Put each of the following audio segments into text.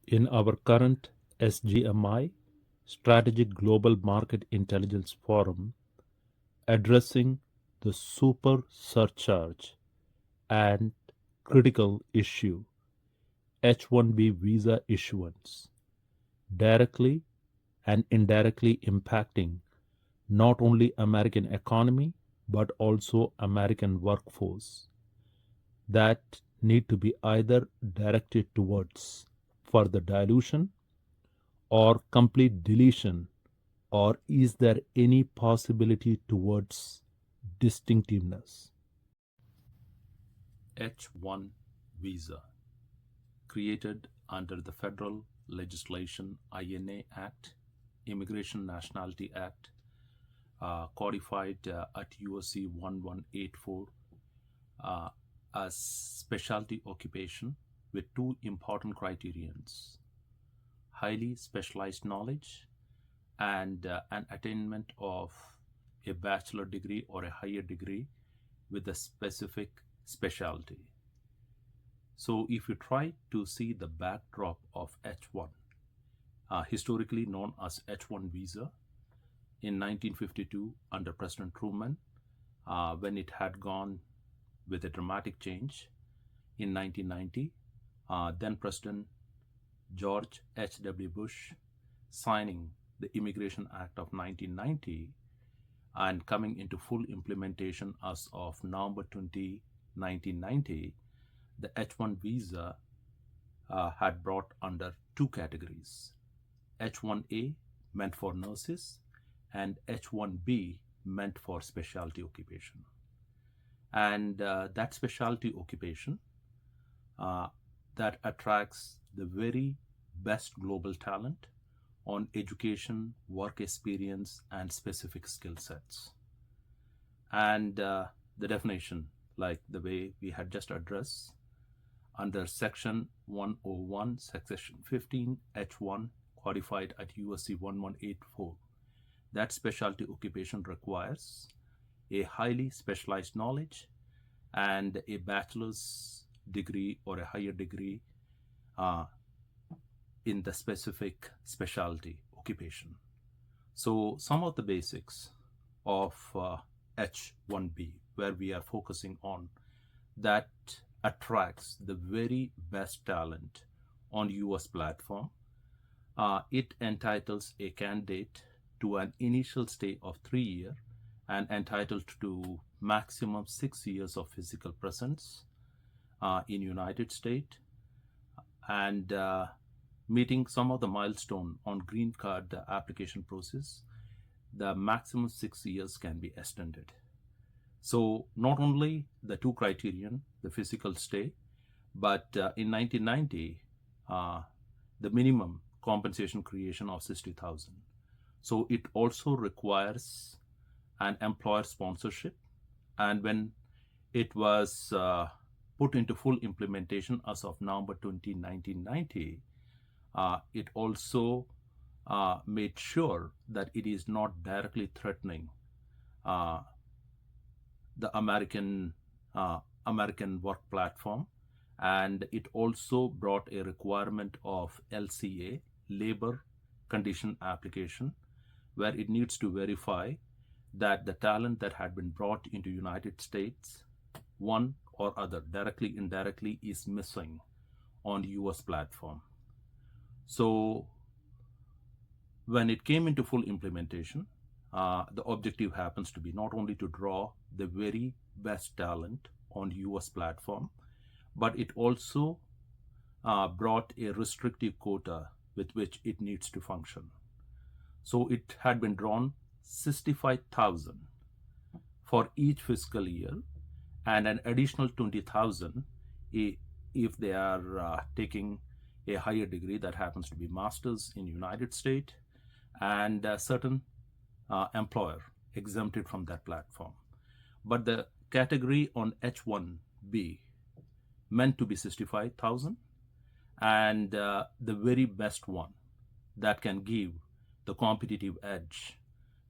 In our current SGMI, Strategic Global Market Intelligence Forum, addressing the super surcharge and critical issue H1B visa issuance, directly and indirectly impacting not only American economy but also American workforce that need to be either directed towards further dilution or complete deletion, or is there any possibility towards distinctiveness? H1 visa, created under the federal legislation INA Act, Immigration Nationality Act, codified at USC 1184 uh, as specialty occupation with two important criterions: highly specialized knowledge and an attainment of a bachelor degree or a higher degree with a specific specialty. So, if you try to see the backdrop of H1, historically known as H1 visa, in 1952 under President Truman, when it had gone with a dramatic change in 1990, then President George H.W. Bush signing the Immigration Act of 1990 and coming into full implementation as of November 20, 1990, the H1 visa had brought under two categories. H1A meant for nurses and H1B meant for specialty occupation. And that specialty occupation that attracts the very best global talent on education, work experience, and specific skill sets. And the definition, like the way we had just addressed, under Section 101, Section 15, H1, codified at USC 1184, that specialty occupation requires a highly specialized knowledge and a bachelor's degree or a higher degree in the specific specialty occupation. So some of the basics of H1B, where we are focusing on, that attracts the very best talent on US platform. It entitles a candidate to an initial stay of 3 years and entitled to maximum 6 years of physical presence in United States, and meeting some of the milestone on green card application process, the maximum 6 years can be extended. So not only the two criterion, the physical stay, but in 1990, the minimum compensation creation of 60,000. So it also requires an employer sponsorship. And when it was put into full implementation as of November 20, 1990, it also made sure that it is not directly threatening the American work platform, and it also brought a requirement of LCA, labor condition application, where it needs to verify that the talent that had been brought into United States, one or other, directly, indirectly, is missing on US platform. So when it came into full implementation, the objective happens to be not only to draw the very best talent on US platform, but it also brought a restrictive quota with which it needs to function. So it had been drawn 65,000 for each fiscal year, and an additional 20,000 if they are taking a higher degree that happens to be master's in United States, and a certain employer exempted from that platform. But the category on H1B meant to be 65,000, and the very best one that can give the competitive edge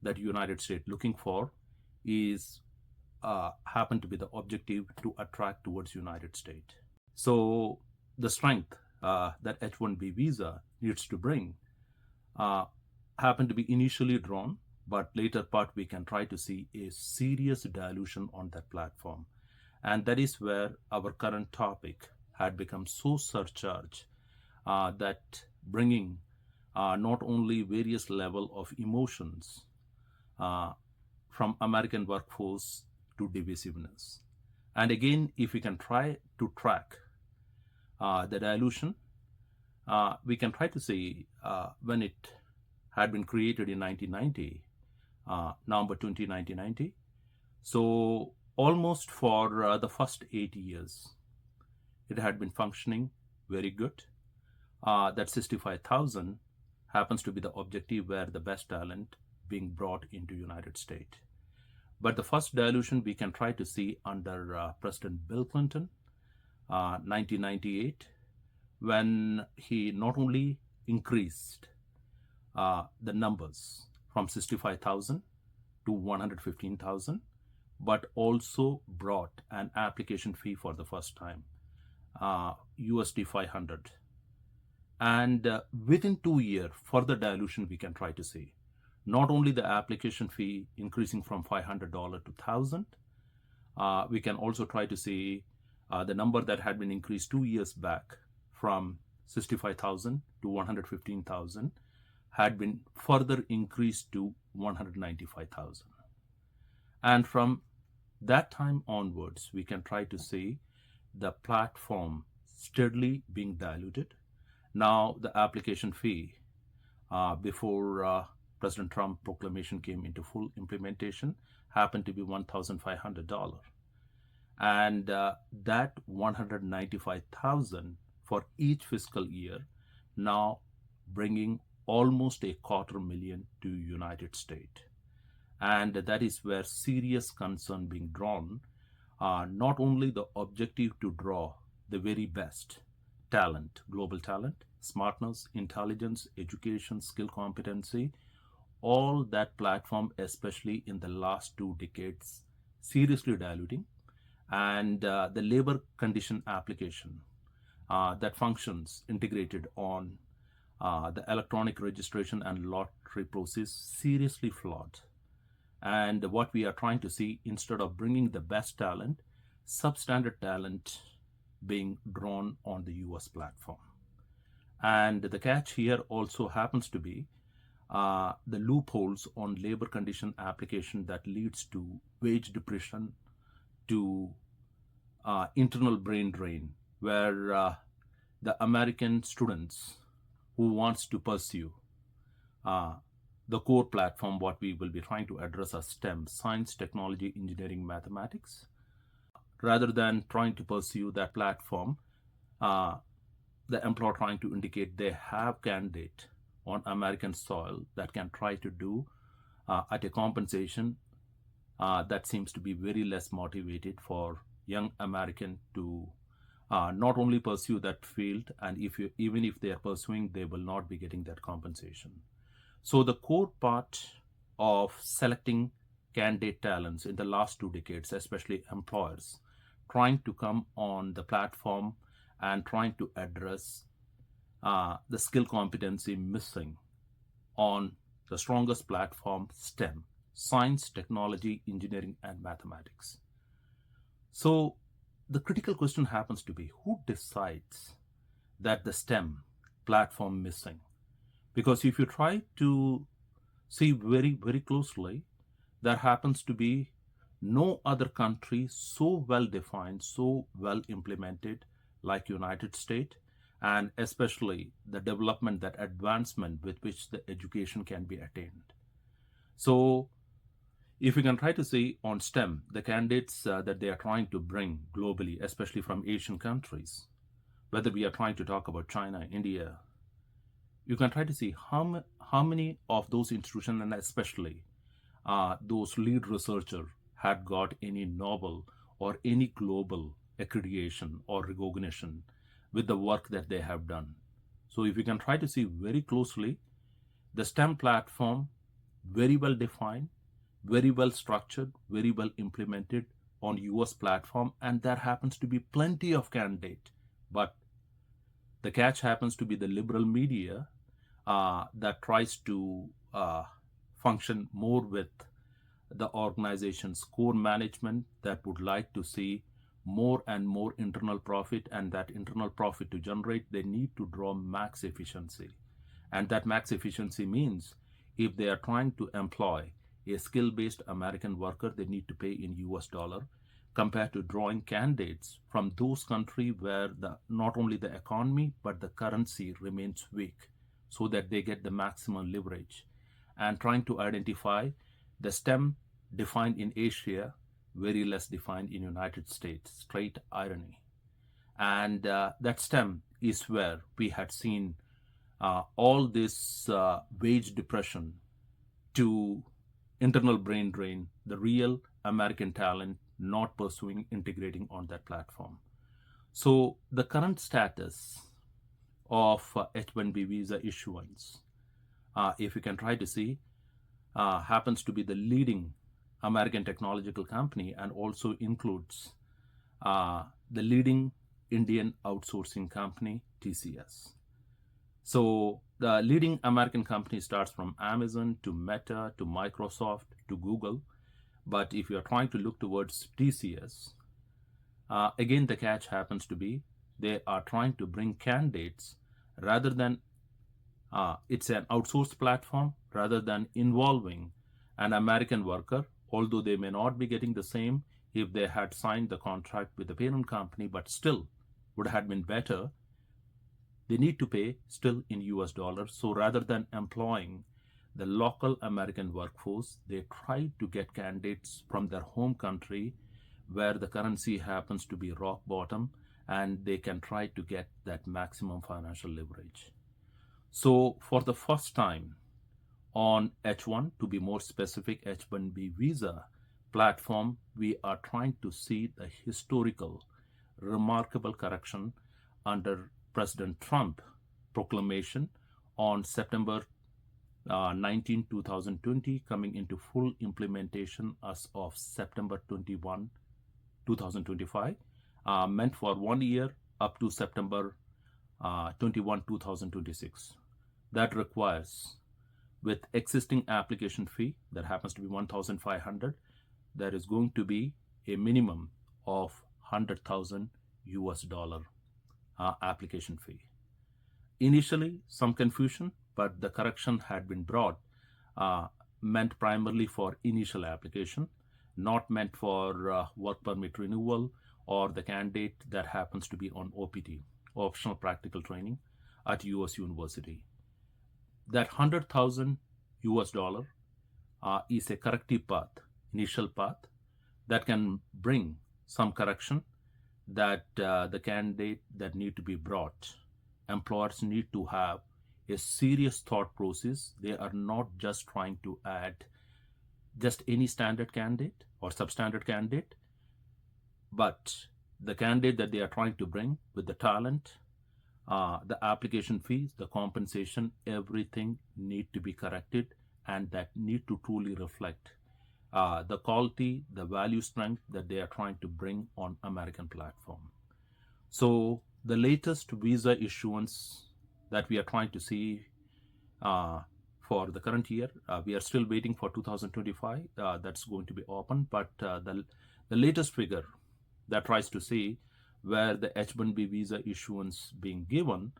that United States looking for is happen to be the objective to attract towards United States. So the strength that H1B visa needs to bring happen to be initially drawn, but later part we can try to see a serious dilution on that platform. And that is where our current topic had become so surcharged that bringing not only various level of emotions uh, from American workforce to divisiveness. And again, if we can try to track the dilution, we can try to see when it had been created in 1990, November 20, 1990. So almost for the first 8 years, it had been functioning very good. That 65,000 happens to be the objective where the best talent being brought into United States. But the first dilution we can try to see under President Bill Clinton, 1998, when he not only increased the numbers from 65,000 to 115,000, but also brought an application fee for the first time, USD 500. And within 2 years, further dilution we can try to see. Not only the application fee increasing from $500 to 1,000, we can also try to see the number that had been increased 2 years back from 65,000 to 115,000 had been further increased to 195,000. And from that time onwards, we can try to see the platform steadily being diluted. Now, the application fee before President Trump proclamation came into full implementation happened to be $1,500. And that 195,000 for each fiscal year now bringing almost $250,000 to United States. And that is where serious concern being drawn, not only the objective to draw the very best talent, global talent, smartness, intelligence, education, skill, competency, all that platform, especially in the last 2 decades, seriously diluting. And the labor condition application that functions integrated on the electronic registration and lottery process seriously flawed. And what we are trying to see, instead of bringing the best talent, substandard talent being drawn on the US platform. And the catch here also happens to be the loopholes on labor condition application that leads to wage depression, to internal brain drain, where the American students who wants to pursue the core platform, what we will be trying to address as STEM, science, technology, engineering, mathematics, rather than trying to pursue that platform, the employer trying to indicate they have candidate on American soil that can try to do at a compensation that seems to be very less motivated for young American to not only pursue that field, and even if they are pursuing, they will not be getting that compensation. So the core part of selecting candidate talents in the last 2 decades, especially employers, trying to come on the platform and trying to address the skill competency missing on the strongest platform, STEM, science, technology, engineering, and mathematics. So the critical question happens to be, who decides that the STEM platform missing? Because if you try to see very, very closely, there happens to be no other country so well defined, so well implemented like United States, and especially the development, that advancement with which the education can be attained. So if we can try to see on STEM, the candidates that they are trying to bring globally, especially from Asian countries, whether we are trying to talk about China, India, you can try to see how many of those institutions, and especially those lead researchers, had got any Nobel or any global accreditation or recognition with the work that they have done. So if you can try to see very closely, the STEM platform, very well defined, very well structured, very well implemented on US platform, and there happens to be plenty of candidate, but The catch happens to be the liberal media that tries to function more with the organization's core management that would like to see more and more internal profit, and that internal profit to generate, they need to draw max efficiency. And that max efficiency means if they are trying to employ a skill-based American worker, they need to pay in US dollar compared to drawing candidates from those countries where not only the economy but the currency remains weak, so that they get the maximum leverage, and trying to identify the STEM defined in Asia, very less defined in United States. Straight irony. And that STEM is where we had seen all this wage depression to internal brain drain, the real American talent not pursuing integrating on that platform. So the current status of H1B visa issuance, if you can try to see, happens to be the leading American technological company and also includes the leading Indian outsourcing company, TCS. So the leading American company starts from Amazon to Meta to Microsoft to Google. But if you're trying to look towards TCS, again, the catch happens to be they are trying to bring candidates rather than it's an outsourced platform rather than involving an American worker, although they may not be getting the same if they had signed the contract with the parent company, but still would have been better. They need to pay still in US dollars. So rather than employing the local American workforce, they try to get candidates from their home country where the currency happens to be rock bottom, and they can try to get that maximum financial leverage. So for the first time on H1, to be more specific, H1B visa platform, we are trying to see the historical, remarkable correction under President Trump proclamation on September 19, 2020, coming into full implementation as of September 21, 2025, meant for 1 year up to September 21, 2026. That requires, with existing application fee that happens to be 1,500, there is going to be a minimum of 100,000 US dollar application fee. Initially, some confusion, but the correction had been brought, meant primarily for initial application, not meant for work permit renewal or the candidate that happens to be on OPT, optional practical training at US University. That 100,000 US dollar is a corrective path, initial path, that can bring some correction that the candidate that need to be brought. Employers need to have a serious thought process. They are not just trying to add just any standard candidate or substandard candidate, but the candidate that they are trying to bring with the talent, the application fees, the compensation, everything need to be corrected, and that need to truly reflect the quality, the value strength that they are trying to bring on American platform. So the latest visa issuance that we are trying to see for the current year, we are still waiting for 2025. That's going to be open, but the latest figure that tries to see where the H1B visa issuance being given,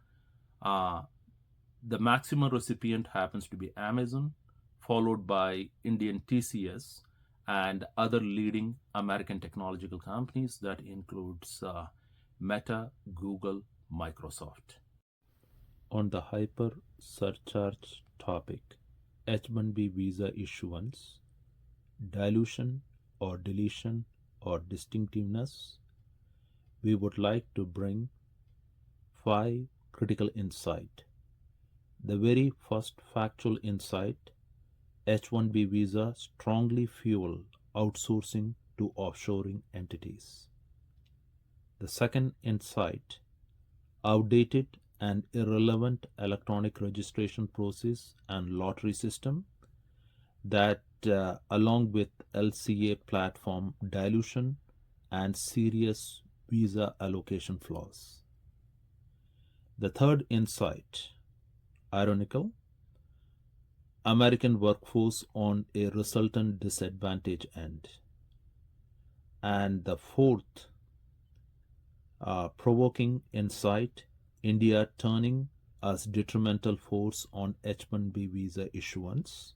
the maximum recipient happens to be Amazon, followed by Indian TCS and other leading American technological companies that includes Meta, Google, Microsoft. On the hyper surcharge topic, H1B visa issuance, dilution or deletion or distinctiveness, we would like to bring 5 critical insight. The very first factual insight, H1B visa strongly fuel outsourcing to offshoring entities. The second insight, outdated and irrelevant electronic registration process and lottery system that along with LCA platform dilution and serious visa allocation flaws. The third insight, ironical, American workforce on a resultant disadvantage end. And the fourth, provoking insight, India turning as detrimental force on H1B visa issuance,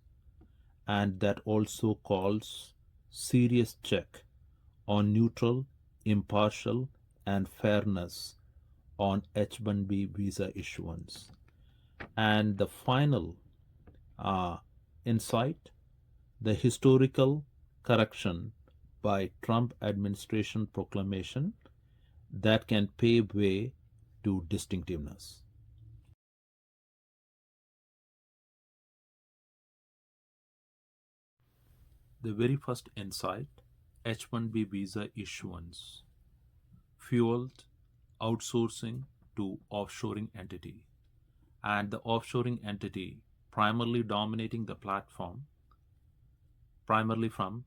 and that also calls serious check on neutral, impartial, and fairness on H1B visa issuance. And the final uh, insight, the historical correction by Trump administration proclamation that can pave way to distinctiveness. The very first insight, H1B visa issuance fueled outsourcing to offshoring entity, and the offshoring entity primarily dominating the platform primarily from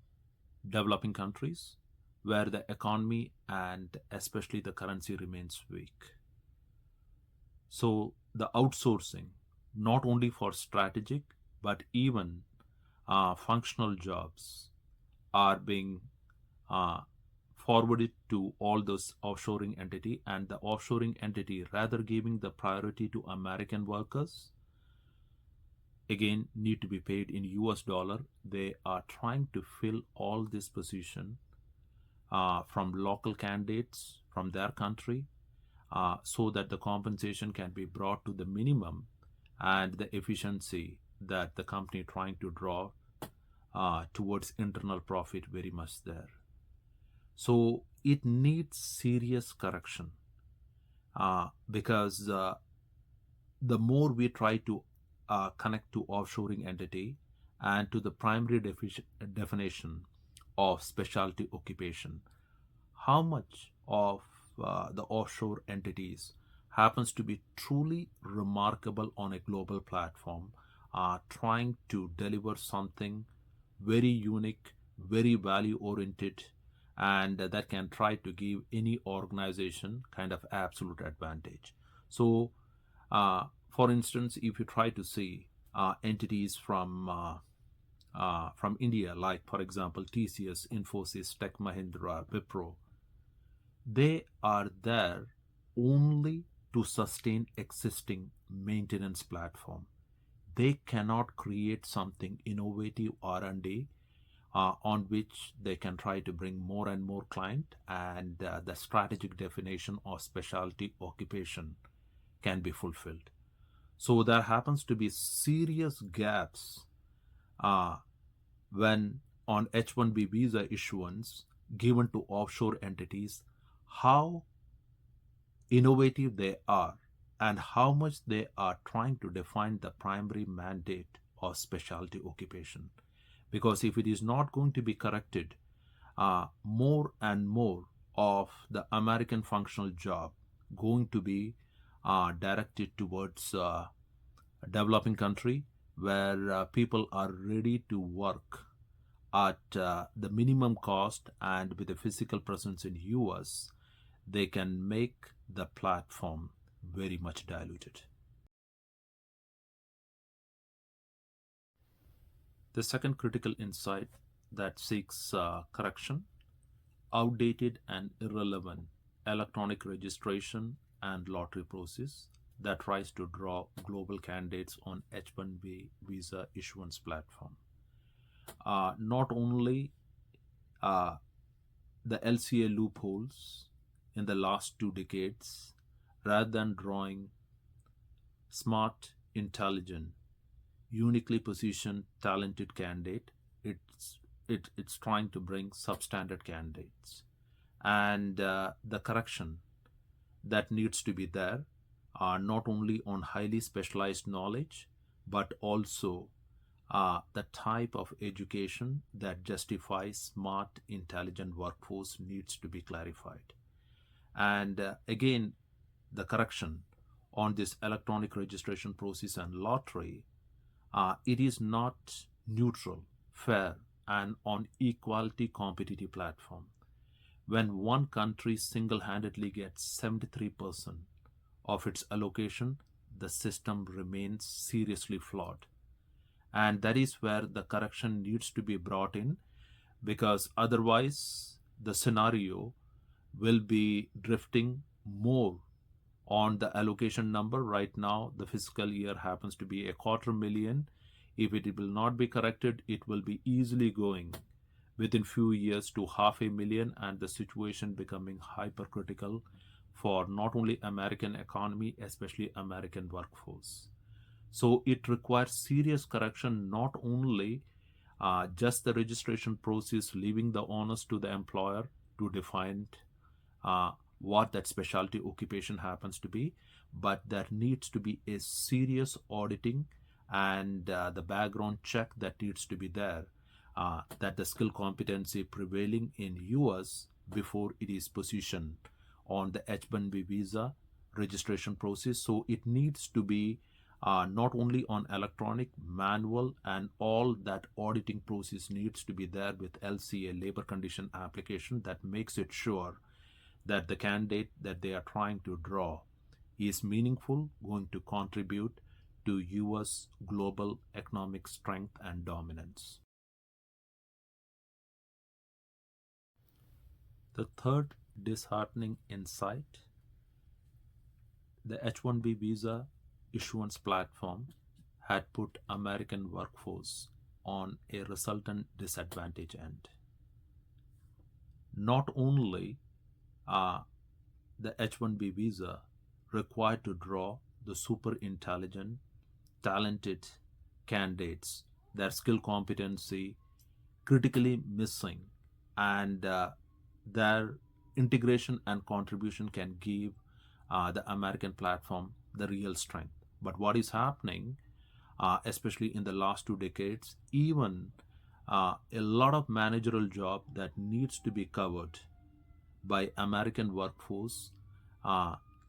developing countries where the economy and especially the currency remains weak. So the outsourcing, not only for strategic but even functional jobs, are being uh, forwarded to all those offshoring entity, and the offshoring entity rather giving the priority to American workers, again need to be paid in US dollar. They are trying to fill all this position from local candidates from their country, so that the compensation can be brought to the minimum and the efficiency that the company trying to draw towards internal profit very much there. So it needs serious correction, because the more we try to connect to offshoring entity and to the primary definition of specialty occupation, how much of the offshore entities happens to be truly remarkable on a global platform, trying to deliver something very unique, very value oriented, and that can try to give any organization kind of absolute advantage. So, for instance, if you try to see entities from India, like for example TCS, Infosys, Tech Mahindra, Wipro, they are there only to sustain existing maintenance platform. They cannot create something innovative R&D on which they can try to bring more and more client, and the strategic definition of specialty occupation can be fulfilled. So there happens to be serious gaps uh, when on H1B visa issuance given to offshore entities, how innovative they are and how much they are trying to define the primary mandate of specialty occupation. Because if it is not going to be corrected, more and more of the American functional job going to be directed towards developing country where people are ready to work at the minimum cost, and with a physical presence in US, they can make the platform very much diluted. The second critical insight that seeks correction, outdated and irrelevant electronic registration and lottery process that tries to draw global candidates on H1B visa issuance platform. Not only uh, the LCA loopholes in the last 2 decades, rather than drawing smart, intelligent, uniquely positioned, talented candidate, it's trying to bring substandard candidates, and the correction that needs to be there are not only on highly specialized knowledge, but also the type of education that justifies smart, intelligent workforce needs to be clarified. And again, the correction on this electronic registration process and lottery, it is not neutral, fair, and on equality competitive platform. When one country single-handedly gets 73% of its allocation, the system remains seriously flawed. And that is where the correction needs to be brought in, because otherwise the scenario will be drifting more on the allocation number. Right now, the fiscal year happens to be 250,000. If it will not be corrected, it will be easily going within few years to 500,000, and the situation becoming hypercritical for not only American economy, especially American workforce. So it requires serious correction, not only just the registration process, leaving the onus to the employer to define uh, what that specialty occupation happens to be, but there needs to be a serious auditing and the background check that needs to be there, that the skill competency prevailing in US before it is positioned on the H1B visa registration process. So it needs to be not only on electronic, manual, and all that auditing process needs to be there with LCA, labor condition application, that makes it sure that the candidate that they are trying to draw is meaningful, going to contribute to US global economic strength and dominance. The third disheartening insight: the H1B visa issuance platform had put American workforce on a resultant disadvantage end. Not only the H1B visa required to draw the super intelligent, talented candidates, their skill competency critically missing, and their integration and contribution can give the American platform the real strength. But what is happening, especially in the last 2 decades, even a lot of managerial job that needs to be covered by American workforce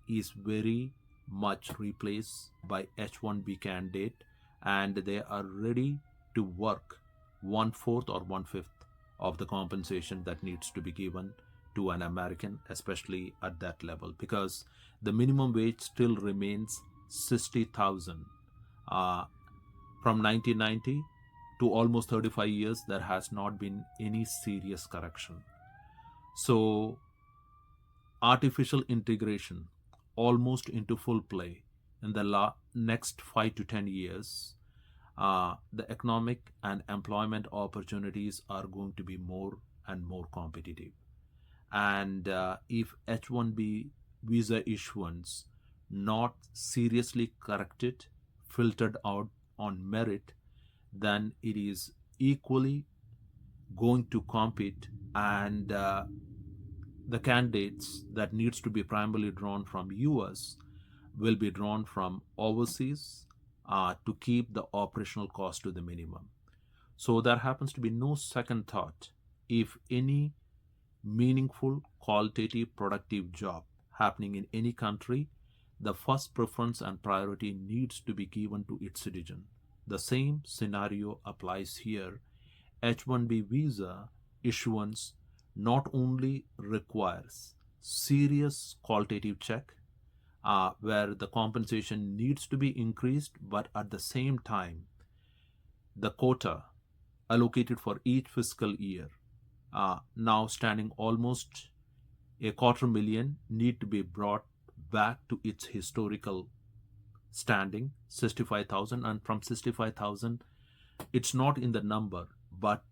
is very much replaced by H1B candidate, and they are ready to work 1/4 or 1/5 of the compensation that needs to be given to an American, especially at that level, because the minimum wage still remains 60,000. From 1990 to almost 35 years, there has not been any serious correction. So artificial integration almost into full play in the next 5 to 10 years, the economic and employment opportunities are going to be more and more competitive. And if H1B visa issuance not seriously corrected, filtered out on merit, then it is equally going to compete, and the candidates that needs to be primarily drawn from US will be drawn from overseas to keep the operational cost to the minimum. So there happens to be no second thought. If any meaningful, qualitative, productive job happening in any country, the first preference and priority needs to be given to its citizen. The same scenario applies here. H1B visa issuance not only requires serious qualitative check, where the compensation needs to be increased, but at the same time, the quota allocated for each fiscal year, now standing almost 250,000, need to be brought back to its historical standing, 65,000. And from 65,000, it's not in the number, but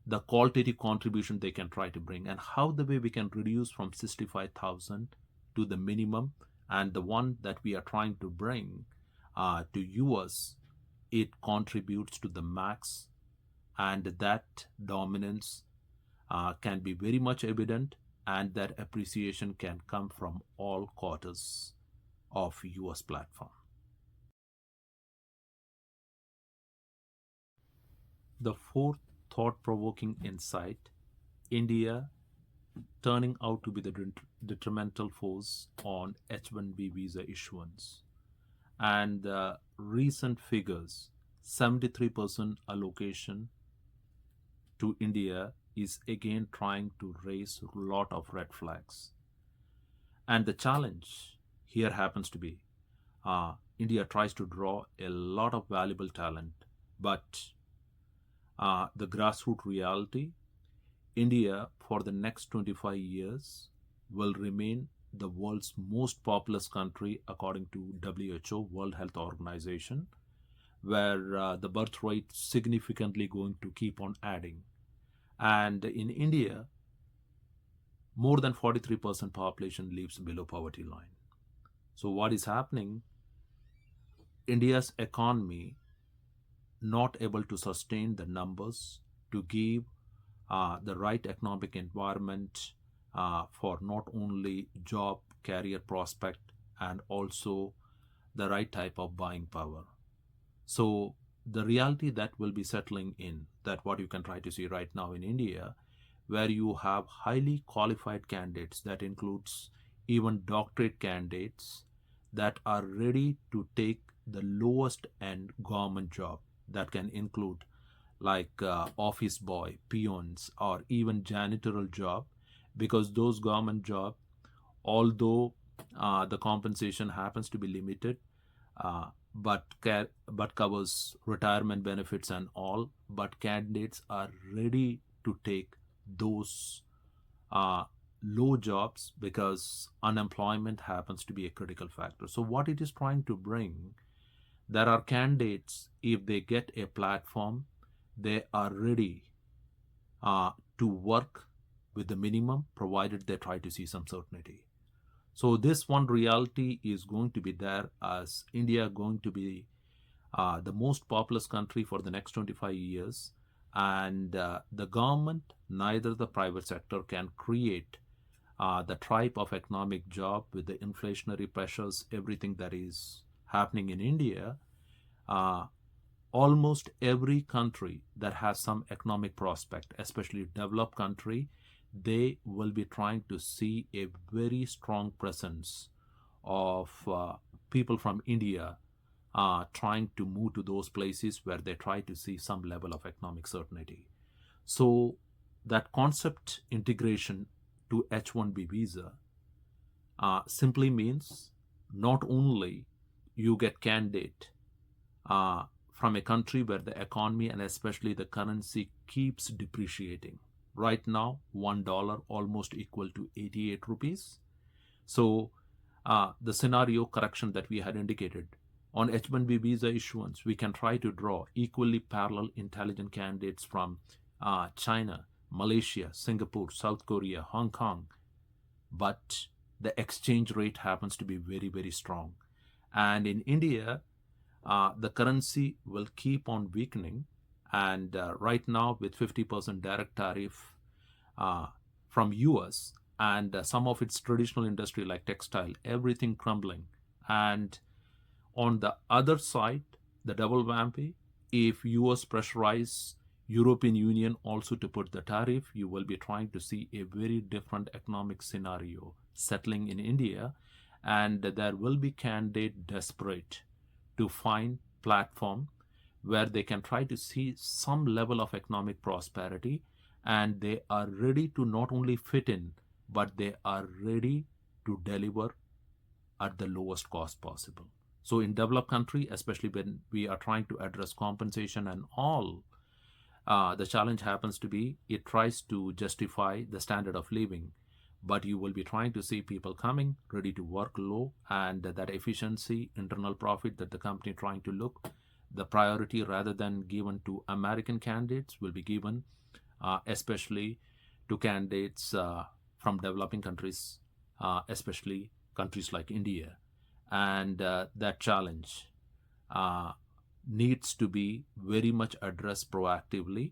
the qualitative contribution they can try to bring, and how the way we can reduce from 65,000 to the minimum, and the one that we are trying to bring to US, it contributes to the max, and that dominance can be very much evident, and that appreciation can come from all quarters of US platform. The fourth thought-provoking insight: India turning out to be the detrimental force on H1B visa issuance. And the recent figures, 73% allocation to India, is again trying to raise a lot of red flags. And the challenge here happens to be India tries to draw a lot of valuable talent, but the grassroots reality, India for the next 25 years will remain the world's most populous country according to WHO, World Health Organization, where the birth rate significantly going to keep on adding. And in India, more than 43% population lives below poverty line. So what is happening? India's economy not able to sustain the numbers to give the right economic environment for not only job, career prospect, and also the right type of buying power. So the reality that will be settling in, that what you can try to see right now in India, where you have highly qualified candidates, that includes even doctorate candidates that are ready to take the lowest end government job, that can include like office boy, peons, or even janitorial job, because those government job, although the compensation happens to be limited, but covers retirement benefits and all, but candidates are ready to take those low jobs because unemployment happens to be a critical factor. So what it is trying to bring, there are candidates, if they get a platform, they are ready to work with the minimum, provided they try to see some certainty. So this one reality is going to be there, as India going to be the most populous country for the next 25 years. And the government, neither the private sector, can create the type of economic job with the inflationary pressures, everything that is happening in India. Almost every country that has some economic prospect, especially developed country, they will be trying to see a very strong presence of people from India trying to move to those places where they try to see some level of economic certainty. So that concept integration to H1B visa simply means not only you get candidate from a country where the economy and especially the currency keeps depreciating. Right now, $1 almost equal to 88 rupees. So the scenario correction that we had indicated on H1B visa issuance, we can try to draw equally parallel intelligent candidates from China, Malaysia, Singapore, South Korea, Hong Kong. But the exchange rate happens to be very, very strong. And in India, the currency will keep on weakening. And right now, with 50% direct tariff from US and some of its traditional industry like textile, everything crumbling. And on the other side, the double whammy, if US pressurize European Union also to put the tariff, you will be trying to see a very different economic scenario settling in India. And there will be candidate desperate to find platform where they can try to see some level of economic prosperity, and they are ready to not only fit in, but they are ready to deliver at the lowest cost possible. So in developed country, especially when we are trying to address compensation and all, the challenge happens to be it tries to justify the standard of living, but you will be trying to see people coming ready to work low, and that efficiency, internal profit that the company trying to look, the priority rather than given to American candidates will be given especially to candidates from developing countries, especially countries like India. And that challenge needs to be very much addressed proactively,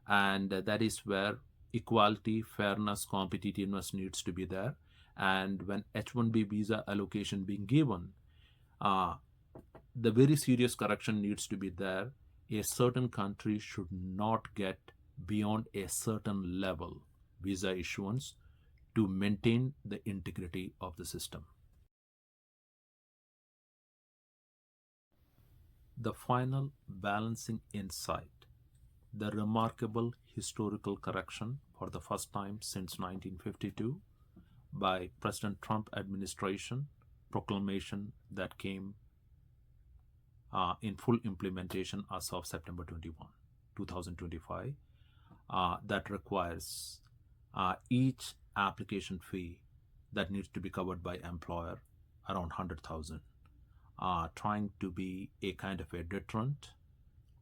and that is where equality, fairness, competitiveness needs to be there. And when H1B visa allocation being given, the very serious correction needs to be there. A certain country should not get beyond a certain level visa issuance to maintain the integrity of the system. The final balancing insight, the remarkable historical correction for the first time since 1952 by President Trump administration proclamation that came in full implementation as of September 21, 2025, that requires each application fee that needs to be covered by employer around 100,000, trying to be a kind of a deterrent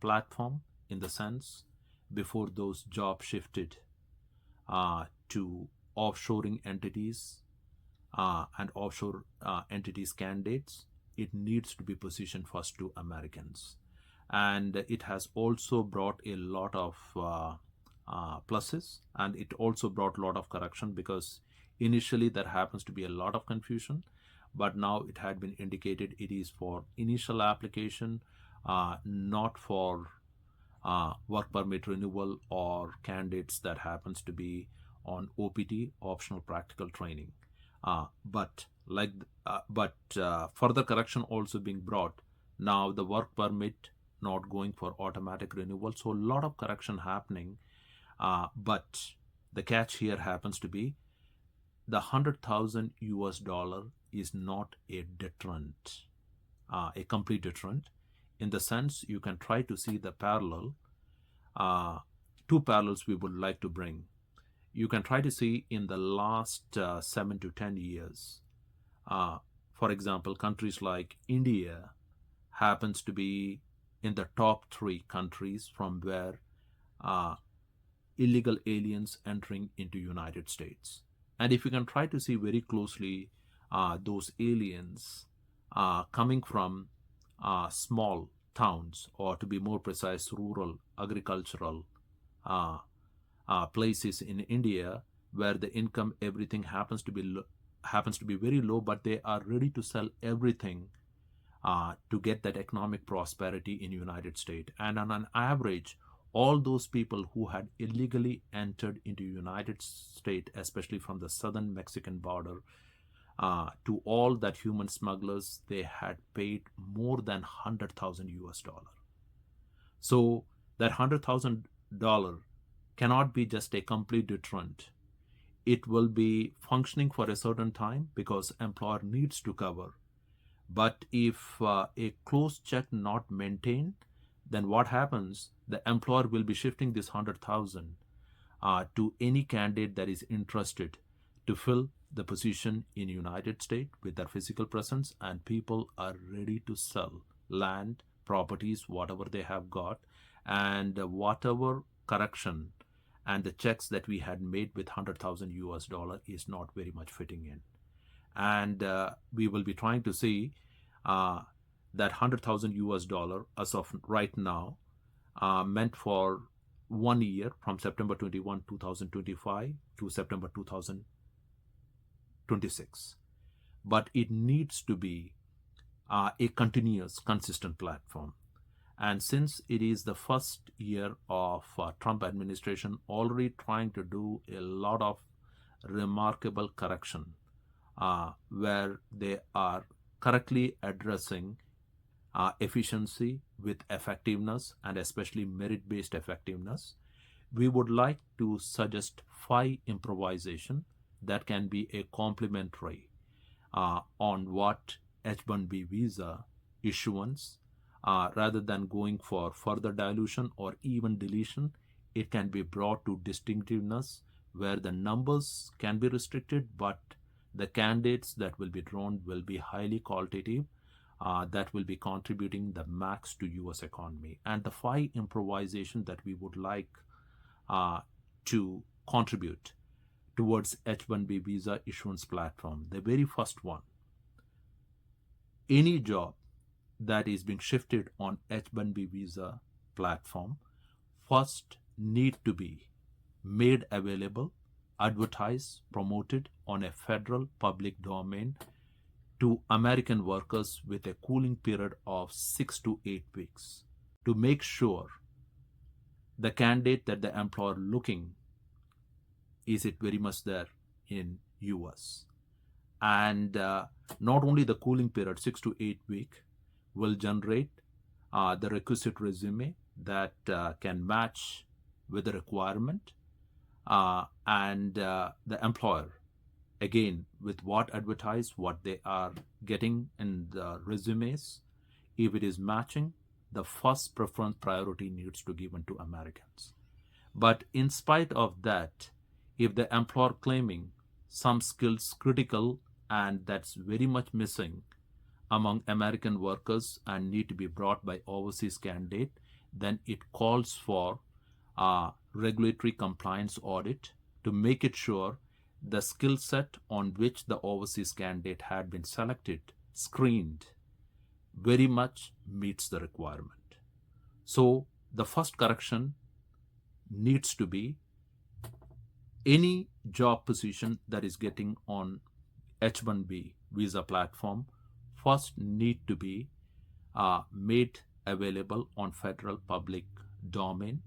platform, in the sense before those jobs shifted to offshoring entities and offshore entities candidates, it needs to be positioned first to Americans. And it has also brought a lot of pluses, and it also brought a lot of correction, because initially there happens to be a lot of confusion, but now it had been indicated it is for initial application, not for work permit renewal or candidates that happens to be on OPT, optional practical training. But further correction also being brought. Now the work permit not going for automatic renewal. So a lot of correction happening. But the catch here happens to be the $100,000 is not a deterrent, a complete deterrent, in the sense you can try to see the parallel. Two parallels we would like to bring. You can try to see in the last 7 to 10 years, for example, countries like India happens to be in the top 3 countries from where illegal aliens entering into United States. And if you can try to see very closely, those aliens coming from small towns, or to be more precise, rural, agricultural places in India, where the income, everything happens to be very low, but they are ready to sell everything to get that economic prosperity in United States. And on an average, all those people who had illegally entered into United States, especially from the southern Mexican border, to all that human smugglers, they had paid more than $100,000. So that $100,000 cannot be just a complete deterrent. It will be functioning for a certain time because employer needs to cover. But if a closed check not maintained, then what happens? The employer will be shifting this 100,000 to any candidate that is interested to fill the position in United States with their physical presence, and people are ready to sell land, properties, whatever they have got, and whatever correction and the checks that we had made with $100,000 is not very much fitting in. And we will be trying to see that $100,000 as of right now, meant for 1 year from September 21, 2025 to September 2026. But it needs to be a continuous, consistent platform. And since it is the first year of Trump administration, already trying to do a lot of remarkable correction, where they are correctly addressing efficiency with effectiveness, and especially merit-based effectiveness, we would like to suggest 5 improvisation that can be a complementary on what H1B visa issuance, rather than going for further dilution or even deletion. It can be brought to distinctiveness, where the numbers can be restricted, but the candidates that will be drawn will be highly qualitative, that will be contributing the max to US economy. And the 5 improvisation that we would like to contribute towards H1B visa issuance platform. The very first one, any job that is being shifted on H1B visa platform first need to be made available, advertised, promoted on a federal public domain to American workers with a cooling period of 6 to 8 weeks, to make sure the candidate that the employer looking is it very much there in US. And not only the cooling period, 6 to 8 weeks, will generate the requisite resume that can match with the requirement, and the employer again, with what advertised, what they are getting in the resumes, if it is matching, the first preference priority needs to be given to Americans. But in spite of that, if the employer claiming some skills critical and that's very much missing among American workers and need to be brought by overseas candidate, then it calls for a regulatory compliance audit to make it sure the skill set on which the overseas candidate had been selected, screened, very much meets the requirement. So the first correction needs to be any job position that is getting on H1B visa platform first need to be made available on federal public domain,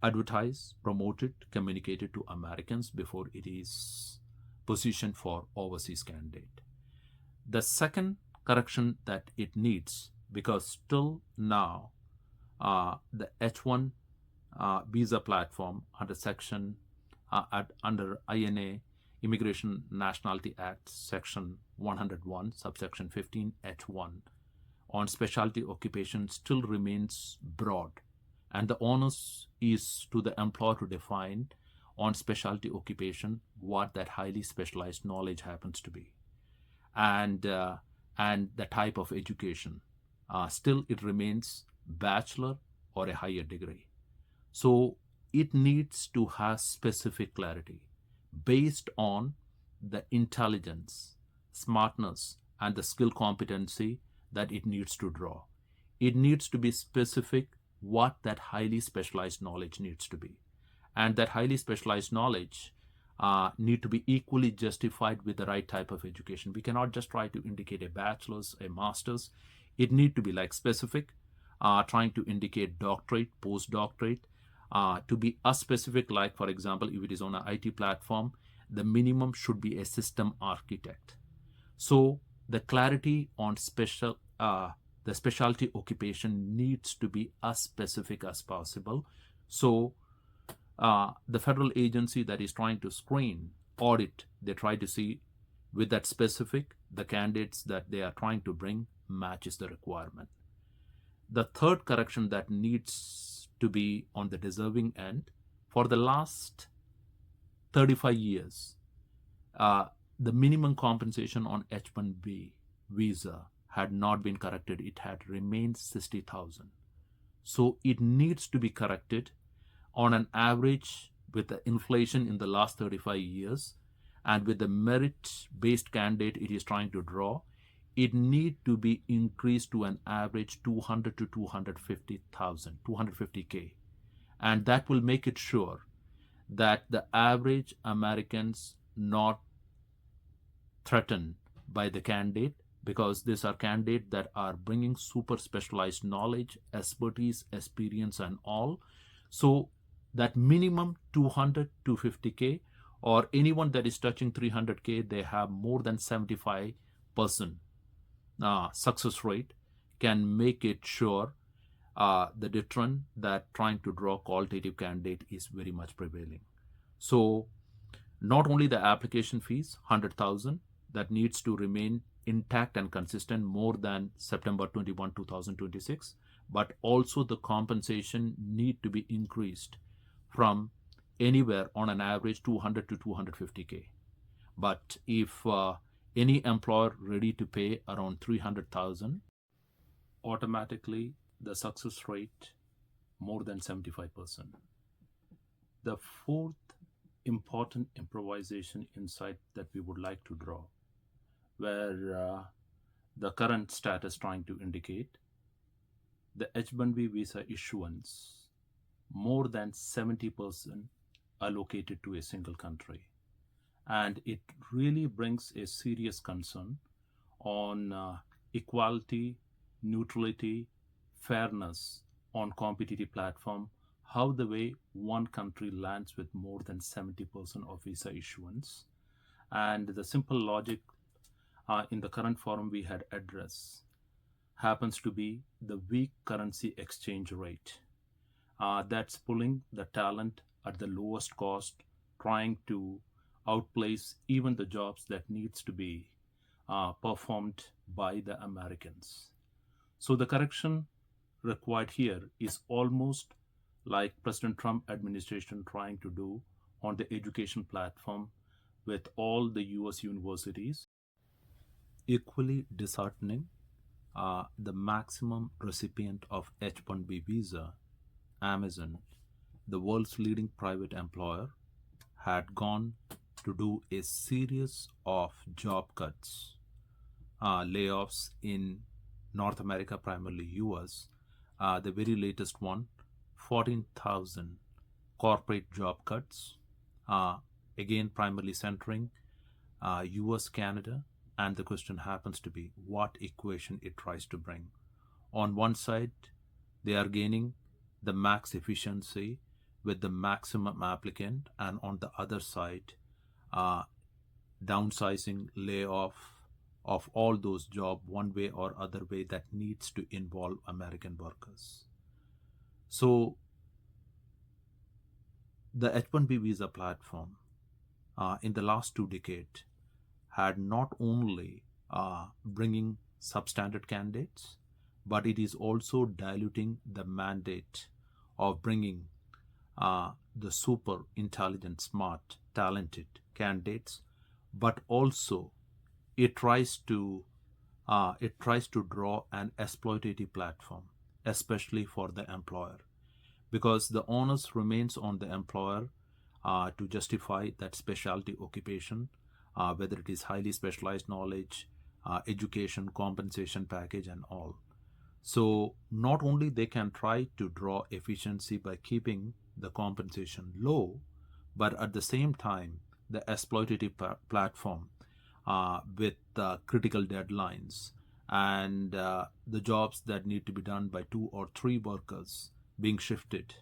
advertised, promoted, communicated to Americans before it is positioned for overseas candidate. The second correction that it needs, because still now the H1 visa platform under section under INA Immigration Nationality Act section 101 subsection 15 H1 on specialty occupation still remains broad, and the onus is to the employer to define on specialty occupation what that highly specialized knowledge happens to be, and the type of education. Still it remains bachelor or a higher degree. So it needs to have specific clarity based on the intelligence, smartness, and the skill competency that it needs to draw. It needs to be specific what that highly specialized knowledge needs to be. And that highly specialized knowledge need to be equally justified with the right type of education. We cannot just try to indicate a bachelor's, a master's. It need to be like specific, trying to indicate doctorate, postdoctorate, to be a specific, like for example, if it is on an IT platform, the minimum should be a system architect. So the clarity on the specialty occupation needs to be as specific as possible. So the federal agency that is trying to screen, audit, they try to see with that specific, the candidates that they are trying to bring matches the requirement. The third correction that needs to be on the deserving end, for the last 35 years, the minimum compensation on H1B visa had not been corrected. It had remained 60,000. So it needs to be corrected on an average with the inflation in the last 35 years and with the merit-based candidate it is trying to draw. It need to be increased to an average 200 to 250,000, 250K. And that will make it sure that the average Americans not threatened by the candidate, because these are candidates that are bringing super specialized knowledge, expertise, experience and all. So that minimum 200 to 50K, or anyone that is touching 300K, they have more than 75% success rate, can make it sure the deterrent that trying to draw qualitative candidate is very much prevailing. So not only the application fees, 100,000, that needs to remain intact and consistent more than September 21, 2026, but also the compensation need to be increased from anywhere on an average 200 to 250K. But if any employer ready to pay around 300,000, automatically the success rate more than 75%. The fourth important improvisation insight that we would like to draw, where the current status trying to indicate the H1B visa issuance, more than 70% allocated to a single country. And it really brings a serious concern on equality, neutrality, fairness on competitive platform, how the way one country lands with more than 70% of visa issuance. And the simple logic in the current forum we had addressed happens to be the weak currency exchange rate. That's pulling the talent at the lowest cost, trying to outplace even the jobs that needs to be performed by the Americans. So the correction required here is almost like President Trump administration trying to do on the education platform with all the US universities. Equally disheartening, the maximum recipient of H1B visa, Amazon, the world's leading private employer, had gone to do a series of job cuts, layoffs in North America, primarily US. The very latest one, 14,000 corporate job cuts, uh, again, primarily centering US, Canada, and the question happens to be what equation it tries to bring. On one side, they are gaining the max efficiency with the maximum applicant, and on the other side, uh, downsizing, layoff of all those jobs one way or other way that needs to involve American workers. So the H1B visa platform in the last 2 decades had not only bringing substandard candidates, but it is also diluting the mandate of bringing the super intelligent, smart, talented candidates, but also it tries to draw an exploitative platform, especially for the employer, because the onus remains on the employer to justify that specialty occupation, whether it is highly specialized knowledge, education, compensation package, and all. So not only they can try to draw efficiency by keeping the compensation low, but at the same time, the exploitative platform with critical deadlines and the jobs that need to be done by 2 or 3 workers being shifted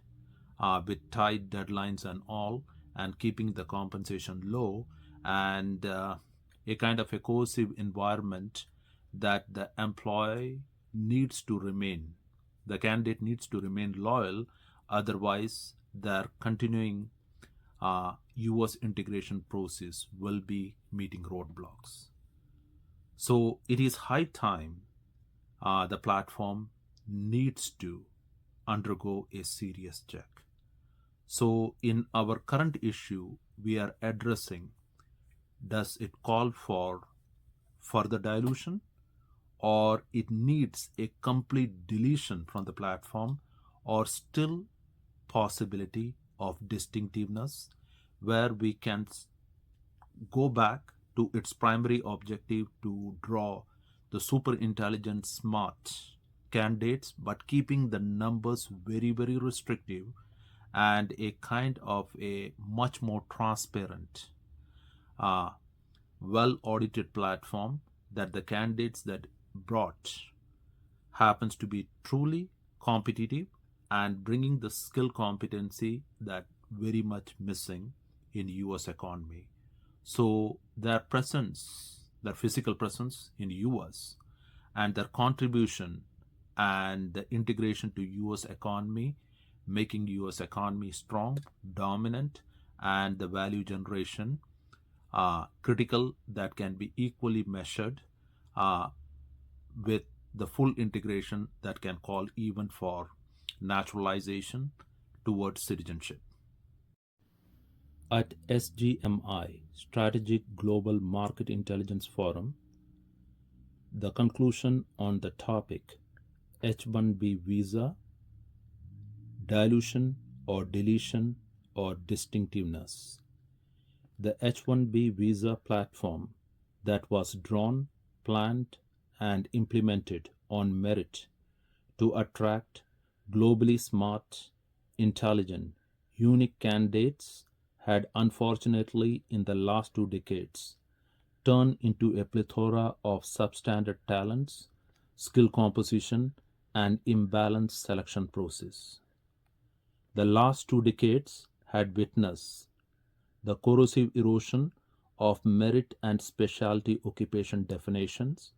with tight deadlines and all, and keeping the compensation low, and a kind of a coercive environment that the employee needs to remain, the candidate needs to remain loyal, otherwise their continuing US integration process will be meeting roadblocks. So it is high time the platform needs to undergo a serious check. So in our current issue, we are addressing, does it call for further dilution, or it needs a complete deletion from the platform, or still possibility of distinctiveness where we can go back to its primary objective to draw the super intelligent, smart candidates, but keeping the numbers very, very restrictive, and a kind of a much more transparent, well audited platform that the candidates that brought happens to be truly competitive and bringing the skill competency that very much missing in US economy. So their presence, their physical presence in US, and their contribution and the integration to US economy, making US economy strong, dominant, and the value generation critical, that can be equally measured with the full integration that can call even for naturalization towards citizenship. At SGMI, Strategic Global Market Intelligence Forum, the conclusion on the topic H1B visa, dilution or deletion or distinctiveness. The H1B visa platform that was drawn, planned, and implemented on merit to attract globally smart, intelligent, unique candidates had unfortunately in the last 2 decades turned into a plethora of substandard talents, skill composition, and imbalanced selection process. The last 2 decades had witnessed the corrosive erosion of merit and specialty occupation definitions,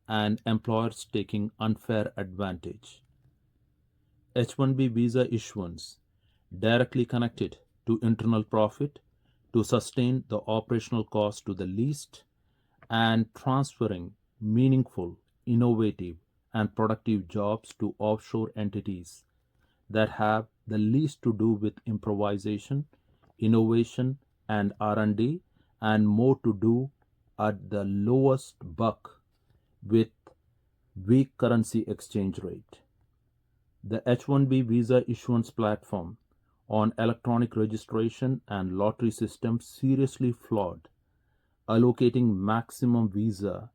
and employers taking unfair advantage. H1B visa issuance directly connected to internal profit to sustain the operational cost to the least and transferring meaningful, innovative, and productive jobs to offshore entities that have the least to do with improvisation, innovation, and R&D, and more to do at the lowest buck with weak currency exchange rate. The H1B visa issuance platform on electronic registration and lottery system seriously flawed, allocating maximum visa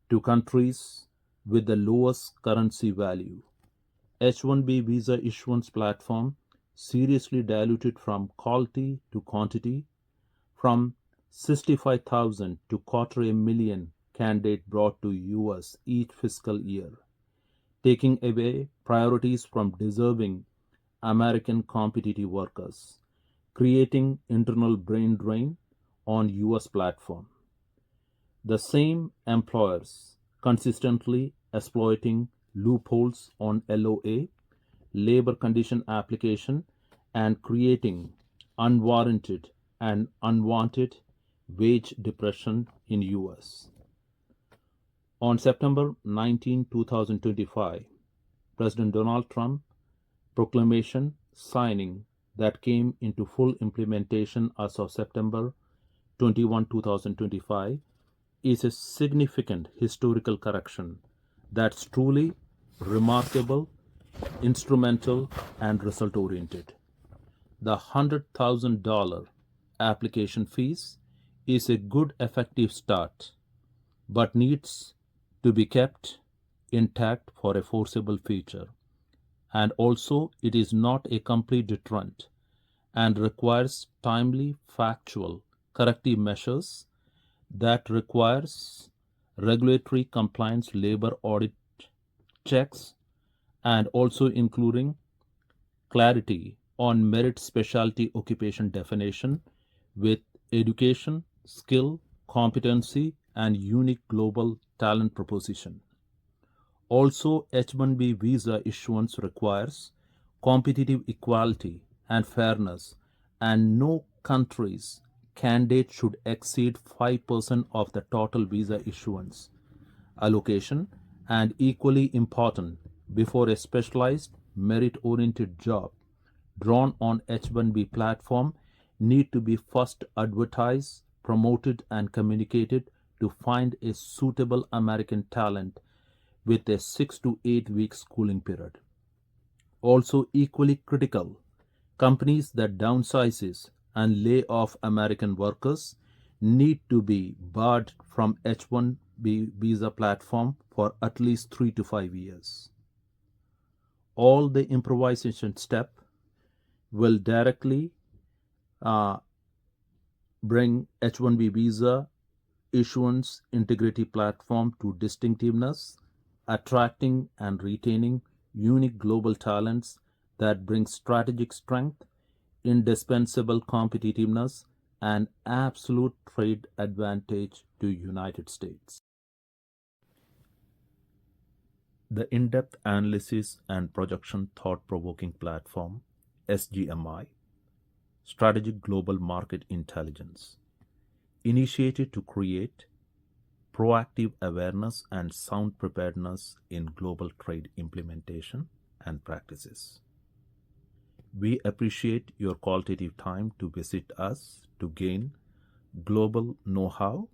to countries with the lowest currency value. H1B visa issuance platform seriously diluted from quality to quantity, from 65,000 to 250,000 candidates brought to US each fiscal year, taking away priorities from deserving American competitive workers, creating internal brain drain on US platform. The same employers consistently exploiting loopholes on LOA, labor condition application, and creating unwarranted and unwanted wage depression in US. On September 19, 2025, President Donald Trump proclamation signing that came into full implementation as of September 21, 2025 is a significant historical correction that's truly remarkable, instrumental, and result oriented. The $100,000 application fees is a good effective start, but needs to be kept intact for a forcible future. And also, it is not a complete deterrent and requires timely, factual, corrective measures that requires regulatory compliance, labor audit checks, and also including clarity on merit specialty occupation definition with education, skill, competency, and unique global talent proposition. Also, H1B visa issuance requires competitive equality and fairness, and no country's candidate should exceed 5% of the total visa issuance allocation, and equally important, before a specialized merit-oriented job drawn on H1B platform need to be first advertised, promoted, and communicated to find a suitable American talent with a 6 to 8 week schooling period. Also equally critical, companies that downsizes and lay off American workers need to be barred from H1B visa platform for at least 3 to 5 years. All the improvisation step will directly bring H1B visa issuance integrity platform to distinctiveness, attracting and retaining unique global talents that bring strategic strength, indispensable competitiveness, and absolute trade advantage to United States. The in-depth analysis and projection thought-provoking platform, SGMI, Strategic Global Market Intelligence, initiated to create proactive awareness and sound preparedness in global trade implementation and practices. We appreciate your qualitative time to visit us to gain global know-how,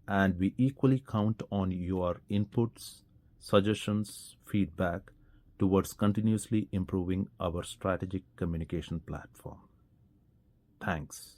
and we equally count on your inputs, suggestions, feedback towards continuously improving our strategic communication platform. Thanks.